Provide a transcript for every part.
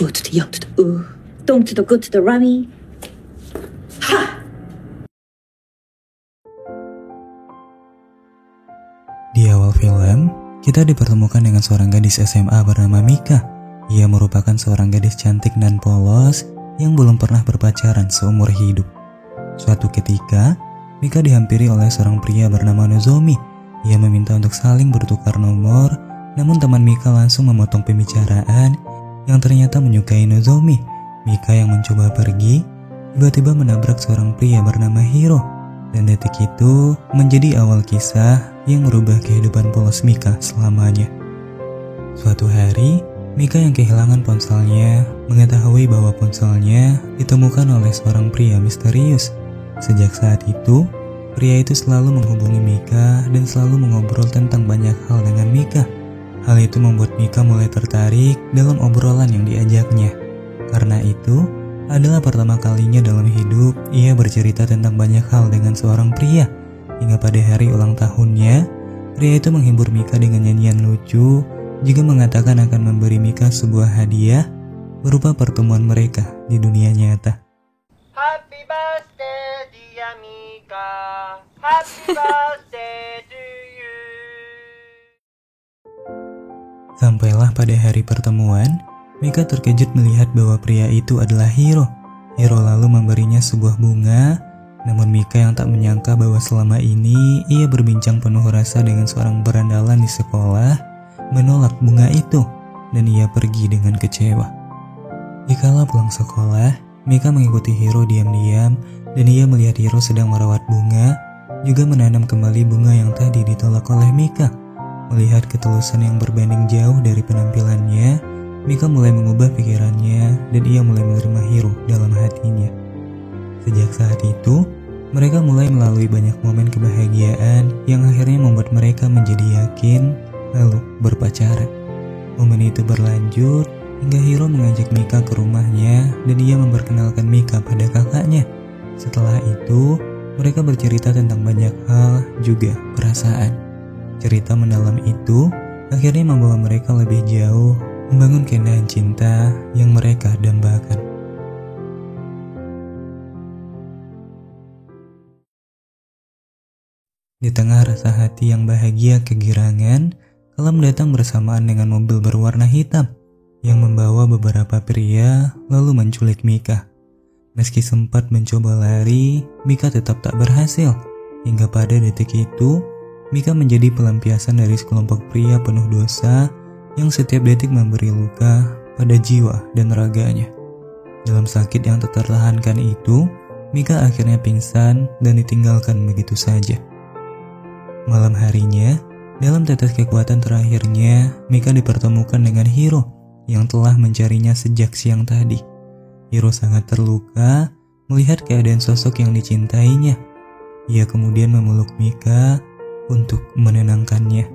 O to the yo to the dong to the good to the rummy. Ha! Di awal film, kita dipertemukan dengan seorang gadis SMA bernama Mika. Ia merupakan seorang gadis cantik dan polos yang belum pernah berpacaran seumur hidup. Suatu ketika, Mika dihampiri oleh seorang pria bernama Nozomi. Ia meminta untuk saling bertukar nomor, namun teman Mika langsung memotong pembicaraan yang ternyata menyukai Nozomi. Mika yang mencoba pergi, tiba-tiba menabrak seorang pria bernama Hiro. Dan detik itu menjadi awal kisah yang merubah kehidupan polos Mika selamanya. Suatu hari, Mika yang kehilangan ponselnya mengetahui bahwa ponselnya ditemukan oleh seorang pria misterius. Sejak saat itu, pria itu selalu menghubungi Mika dan selalu mengobrol tentang banyak hal dengan Mika. Hal itu membuat Mika mulai tertarik dalam obrolan yang diajaknya. Karena itu, adalah pertama kalinya dalam hidup ia bercerita tentang banyak hal dengan seorang pria. Hingga pada hari ulang tahunnya, pria itu menghibur Mika dengan nyanyian lucu, juga mengatakan akan memberi Mika sebuah hadiah berupa pertemuan mereka di dunia nyata. Happy birthday dear Mika, happy birthday to you. Sampailah pada hari pertemuan, Mika terkejut melihat bahwa pria itu adalah Hiro. Hiro lalu memberinya sebuah bunga, namun Mika yang tak menyangka bahwa selama ini ia berbincang penuh rasa dengan seorang berandalan di sekolah, menolak bunga itu, dan ia pergi dengan kecewa. Dikala pulang sekolah, Mika mengikuti Hiro diam-diam, dan ia melihat Hiro sedang merawat bunga, juga menanam kembali bunga yang tadi ditolak oleh Mika. Melihat ketulusan yang berbanding jauh dari penampilannya, Mika mulai mengubah pikirannya dan ia mulai menerima Hiro dalam hatinya. Sejak saat itu, mereka mulai melalui banyak momen kebahagiaan yang akhirnya membuat mereka menjadi yakin lalu berpacaran. Momen itu berlanjut hingga Hiro mengajak Mika ke rumahnya dan ia memperkenalkan Mika pada kakaknya. Setelah itu, mereka bercerita tentang banyak hal juga perasaan. Cerita mendalam itu akhirnya membawa mereka lebih jauh, membangun keindahan cinta yang mereka dambakan. Di tengah rasa hati yang bahagia kegirangan, Kelam datang bersamaan dengan mobil berwarna hitam yang membawa beberapa pria lalu menculik Mika. Meski sempat mencoba lari, Mika tetap tak berhasil. Hingga pada detik itu, Mika menjadi pelampiasan dari sekelompok pria penuh dosa yang setiap detik memberi luka pada jiwa dan raganya. Dalam sakit yang tak tertahankan itu, Mika akhirnya pingsan dan ditinggalkan begitu saja. Malam harinya, dalam tetes kekuatan terakhirnya, Mika dipertemukan dengan Hiro yang telah mencarinya sejak siang tadi. Hiro sangat terluka melihat keadaan sosok yang dicintainya. Ia kemudian memeluk Mika untuk menenangkannya.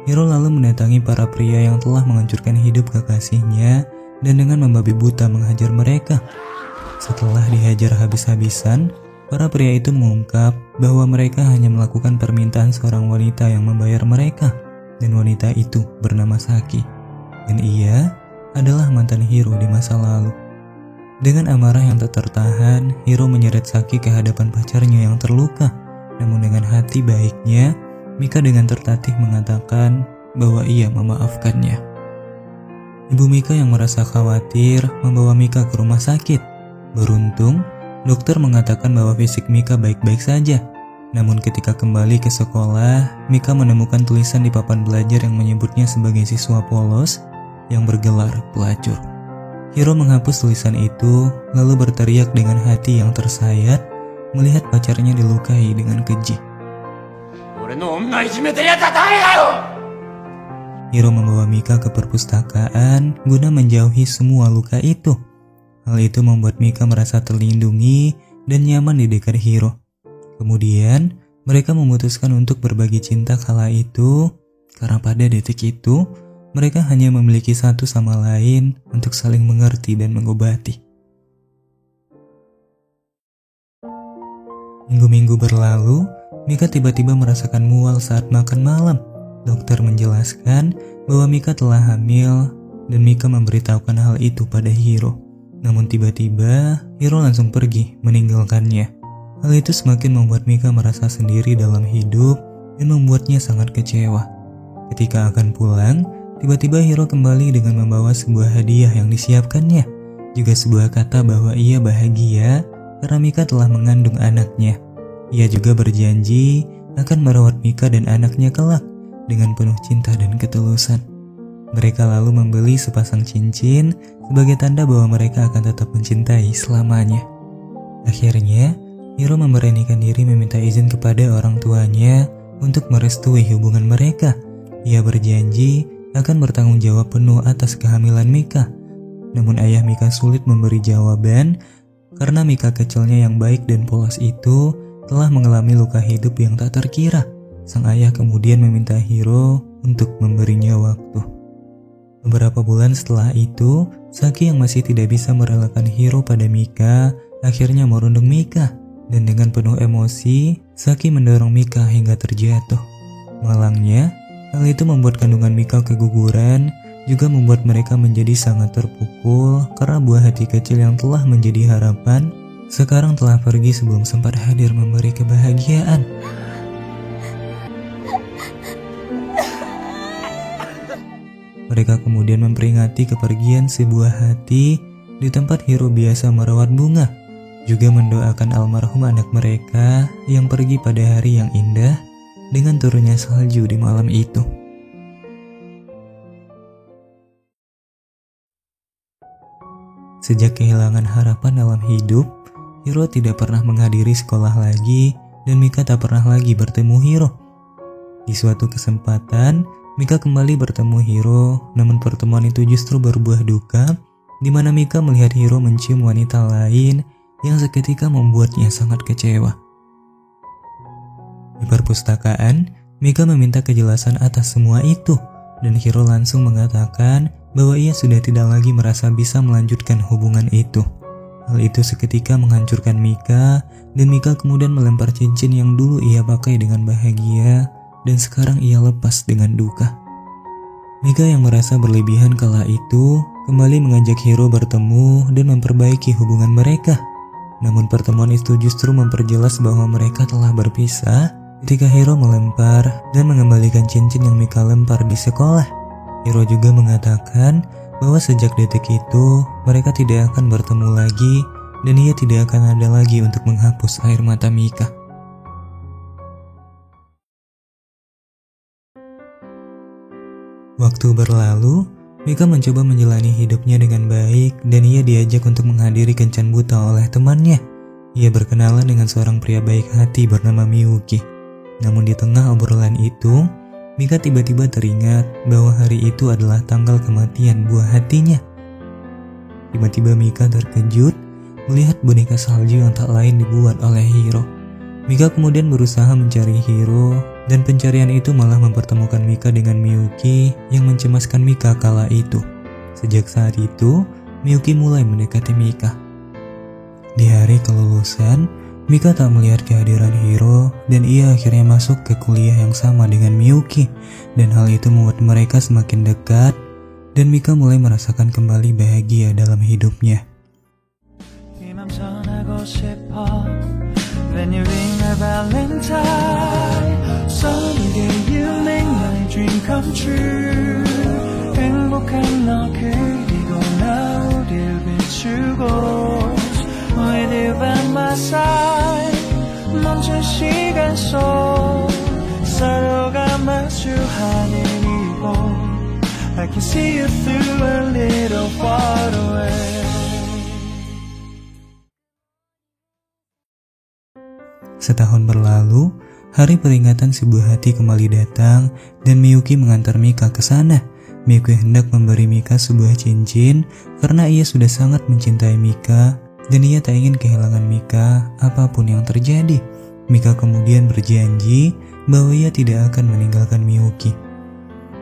Hiro lalu mendatangi para pria yang telah menghancurkan hidup kekasihnya dan dengan membabi buta menghajar mereka. Setelah dihajar habis-habisan, para pria itu mengungkap bahwa mereka hanya melakukan permintaan seorang wanita yang membayar mereka, dan wanita itu bernama Saki. Dan ia adalah mantan Hiro di masa lalu. Dengan amarah yang tak tertahan, Hiro menyeret Saki ke hadapan pacarnya yang terluka. Namun dengan hati baiknya, Mika dengan tertatih mengatakan bahwa ia memaafkannya. Ibu Mika yang merasa khawatir membawa Mika ke rumah sakit. Beruntung, dokter mengatakan bahwa fisik Mika baik-baik saja. Namun ketika kembali ke sekolah, Mika menemukan tulisan di papan belajar yang menyebutnya sebagai siswa polos yang bergelar pelacur. Hiro menghapus tulisan itu, lalu berteriak dengan hati yang tersayat melihat pacarnya dilukai dengan keji. Hiro membawa Mika ke perpustakaan guna menjauhi semua luka itu. Hal itu membuat Mika merasa terlindungi dan nyaman di dekat Hiro. Kemudian, mereka memutuskan untuk berbagi cinta kala itu, karena pada detik itu, mereka hanya memiliki satu sama lain untuk saling mengerti dan mengobati. Minggu-minggu berlalu, Mika tiba-tiba merasakan mual saat makan malam. Dokter menjelaskan bahwa Mika telah hamil dan Mika memberitahukan hal itu pada Hiro. Namun tiba-tiba Hiro langsung pergi meninggalkannya. Hal itu semakin membuat Mika merasa sendiri dalam hidup dan membuatnya sangat kecewa. Ketika akan pulang, tiba-tiba Hiro kembali dengan membawa sebuah hadiah yang disiapkannya. Juga sebuah kata bahwa ia bahagia karena Mika telah mengandung anaknya. Ia juga berjanji akan merawat Mika dan anaknya kelak dengan penuh cinta dan ketulusan. Mereka lalu membeli sepasang cincin sebagai tanda bahwa mereka akan tetap mencintai selamanya. Akhirnya, Hiro memberanikan diri meminta izin kepada orang tuanya untuk merestui hubungan mereka. Ia berjanji akan bertanggung jawab penuh atas kehamilan Mika. Namun ayah Mika sulit memberi jawaban karena Mika kecilnya yang baik dan polos itu telah mengalami luka hidup yang tak terkira. Sang ayah kemudian meminta Hiro untuk memberinya waktu. Beberapa bulan setelah itu, Saki yang masih tidak bisa merelakan Hiro pada Mika akhirnya merundung Mika. Dan dengan penuh emosi, Saki mendorong Mika hingga terjatuh. Malangnya, hal itu membuat kandungan Mika keguguran, juga membuat mereka menjadi sangat terpukul karena buah hati kecil yang telah menjadi harapan sekarang telah pergi sebelum sempat hadir memberi kebahagiaan. Mereka kemudian memperingati kepergian sebuah hati di tempat Hiro biasa merawat bunga, juga mendoakan almarhum anak mereka yang pergi pada hari yang indah dengan turunnya salju di malam itu. Sejak kehilangan harapan dalam hidup, Hiro tidak pernah menghadiri sekolah lagi dan Mika tak pernah lagi bertemu Hiro. Di suatu kesempatan, Mika kembali bertemu Hiro, namun pertemuan itu justru berbuah duka, di mana Mika melihat Hiro mencium wanita lain yang seketika membuatnya sangat kecewa. Di perpustakaan, Mika meminta kejelasan atas semua itu, dan Hiro langsung mengatakan bahwa ia sudah tidak lagi merasa bisa melanjutkan hubungan itu. Hal itu seketika menghancurkan Mika, dan Mika kemudian melempar cincin yang dulu ia pakai dengan bahagia, dan sekarang ia lepas dengan duka. Mika yang merasa berlebihan kala itu, kembali mengajak Hiro bertemu dan memperbaiki hubungan mereka. Namun pertemuan itu justru memperjelas bahwa mereka telah berpisah ketika Hiro melempar dan mengembalikan cincin yang Mika lempar di sekolah. Hiro juga mengatakan bahwa sejak detik itu mereka tidak akan bertemu lagi dan ia tidak akan ada lagi untuk menghapus air mata Mika. Waktu berlalu, Mika mencoba menjalani hidupnya dengan baik dan ia diajak untuk menghadiri kencan buta oleh temannya. Ia berkenalan dengan seorang pria baik hati bernama Miyuki. Namun di tengah obrolan itu, Mika tiba-tiba teringat bahwa hari itu adalah tanggal kematian buah hatinya. Tiba-tiba Mika terkejut melihat boneka salju yang tak lain dibuat oleh Hiro. Mika kemudian berusaha mencari Hiro dan pencarian itu malah mempertemukan Mika dengan Miyuki yang mencemaskan Mika kala itu. Sejak saat itu, Miyuki mulai mendekati Mika. Di hari kelulusan, Mika tak melihat kehadiran Hiro dan ia akhirnya masuk ke kuliah yang sama dengan Miyuki, dan hal itu membuat mereka semakin dekat dan Mika mulai merasakan kembali bahagia dalam hidupnya. 너희들 by my side 멈춘 시간 속 서로가 마주하는 이곳 I can see you through a little far away. Setahun berlalu, hari peringatan sebuah hati kembali datang dan Miyuki mengantar Mika ke sana. Miyuki hendak memberi Mika sebuah cincin karena ia sudah sangat mencintai Mika dan ia tak ingin kehilangan Mika apapun yang terjadi. Mika kemudian berjanji bahwa ia tidak akan meninggalkan Miyuki.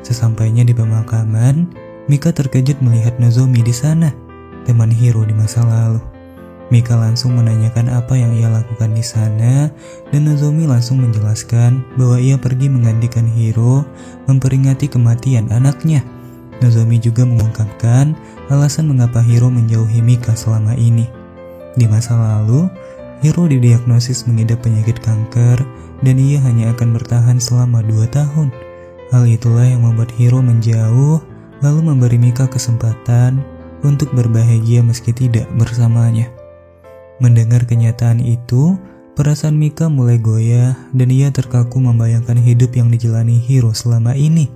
Sesampainya di pemakaman, Mika terkejut melihat Nozomi di sana, teman Hiro di masa lalu. Mika langsung menanyakan apa yang ia lakukan di sana dan Nozomi langsung menjelaskan bahwa ia pergi menggantikan Hiro memperingati kematian anaknya. Nozomi juga mengungkapkan alasan mengapa Hiro menjauhi Mika selama ini. Di masa lalu, Hiro didiagnosis mengidap penyakit kanker dan ia hanya akan bertahan selama 2 tahun. Hal itulah yang membuat Hiro menjauh lalu memberi Mika kesempatan untuk berbahagia meski tidak bersamanya. Mendengar kenyataan itu, perasaan Mika mulai goyah dan ia terkaku membayangkan hidup yang dijalani Hiro selama ini.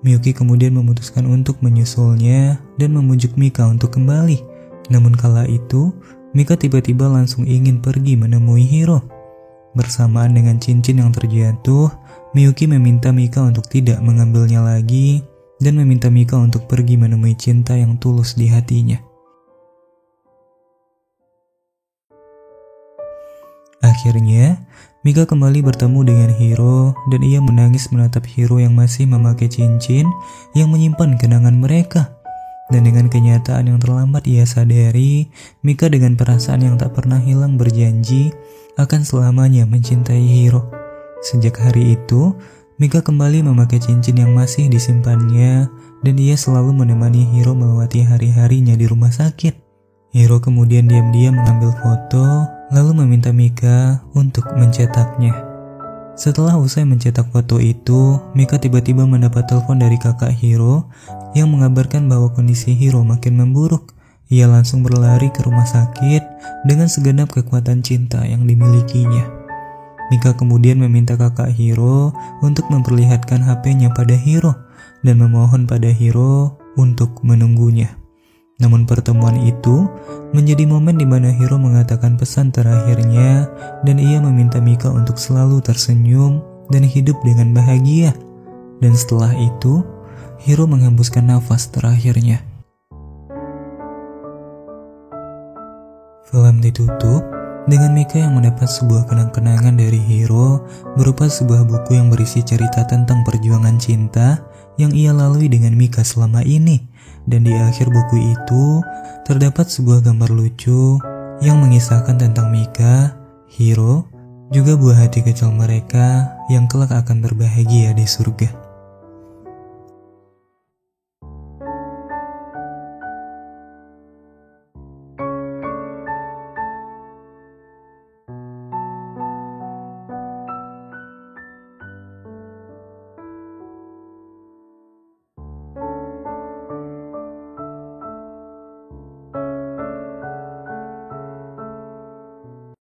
Miyuki kemudian memutuskan untuk menyusulnya dan memujuk Mika untuk kembali. Namun kala itu, Mika tiba-tiba langsung ingin pergi menemui Hiro. Bersamaan dengan cincin yang terjatuh, Miyuki meminta Mika untuk tidak mengambilnya lagi dan meminta Mika untuk pergi menemui cinta yang tulus di hatinya. Akhirnya, Mika kembali bertemu dengan Hiro dan ia menangis menatap Hiro yang masih memakai cincin yang menyimpan kenangan mereka. Dan dengan kenyataan yang terlambat ia sadari, Mika dengan perasaan yang tak pernah hilang berjanji akan selamanya mencintai Hiro. Sejak hari itu, Mika kembali memakai cincin yang masih disimpannya dan ia selalu menemani Hiro melewati hari-harinya di rumah sakit. Hiro kemudian diam-diam mengambil foto lalu meminta Mika untuk mencetaknya. Setelah usai mencetak foto itu, Mika tiba-tiba mendapat telepon dari kakak Hiro yang mengabarkan bahwa kondisi Hiro makin memburuk. Ia langsung berlari ke rumah sakit dengan segenap kekuatan cinta yang dimilikinya. Mika kemudian meminta kakak Hiro untuk memperlihatkan HP-nya pada Hiro dan memohon pada Hiro untuk menunggunya. Namun pertemuan itu menjadi momen di mana Hiro mengatakan pesan terakhirnya dan ia meminta Mika untuk selalu tersenyum dan hidup dengan bahagia. Dan setelah itu, Hiro menghembuskan nafas terakhirnya. Film ditutup dengan Mika yang mendapat sebuah kenang-kenangan dari Hiro berupa sebuah buku yang berisi cerita tentang perjuangan cinta yang ia lalui dengan Mika selama ini. Dan di akhir buku itu terdapat sebuah gambar lucu yang mengisahkan tentang Mika, Hiro, juga buah hati kecil mereka yang kelak akan berbahagia di surga.